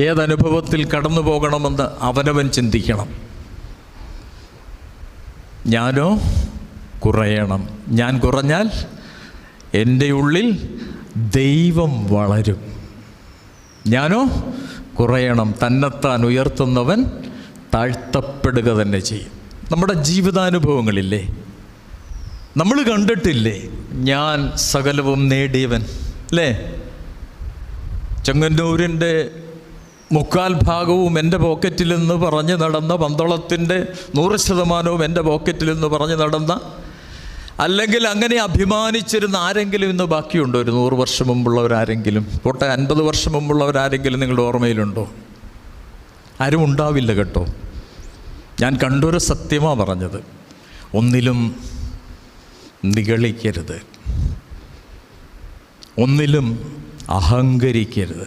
ഏതനുഭവത്തിൽ കടന്നു പോകണമെന്ന് അവനവൻ ചിന്തിക്കണം. ഞാനോ കുറയണം. ഞാൻ കുറഞ്ഞാൽ എൻ്റെ ഉള്ളിൽ ദൈവം വളരും. ഞാനോ കുറയണം. തന്നെത്താൻ ഉയർത്തുന്നവൻ താഴ്ത്തപ്പെടുക തന്നെ ചെയ്യും. നമ്മുടെ ജീവിതാനുഭവങ്ങളില്ലേ, നമ്മൾ കണ്ടിട്ടില്ലേ? ഞാൻ സകലവും നേടിയവൻ അല്ലേ? ചെങ്ങന്നൂരിൻ്റെ 3/4 എൻ്റെ പോക്കറ്റിലെന്ന് പറഞ്ഞ് നടന്ന, പന്തളത്തിൻ്റെ 100% എൻ്റെ പോക്കറ്റിലെന്ന് പറഞ്ഞ് നടന്ന, അല്ലെങ്കിൽ അങ്ങനെ അഭിമാനിച്ചിരുന്ന ആരെങ്കിലും ഇന്ന് ബാക്കിയുണ്ടോ? ഒരു 100 വർഷം മുമ്പുള്ളവരാരെങ്കിലും, പോട്ടെ 50 വർഷം മുമ്പുള്ളവരാരെങ്കിലും നിങ്ങളുടെ ഓർമ്മയിലുണ്ടോ? ആരും ഉണ്ടാവില്ല കേട്ടോ. ഞാൻ കണ്ടൊരു സത്യമാണ് പറഞ്ഞത്. ഒന്നിലും നിഗളിക്കരുത്, ഒന്നിലും അഹങ്കരിക്കരുത്.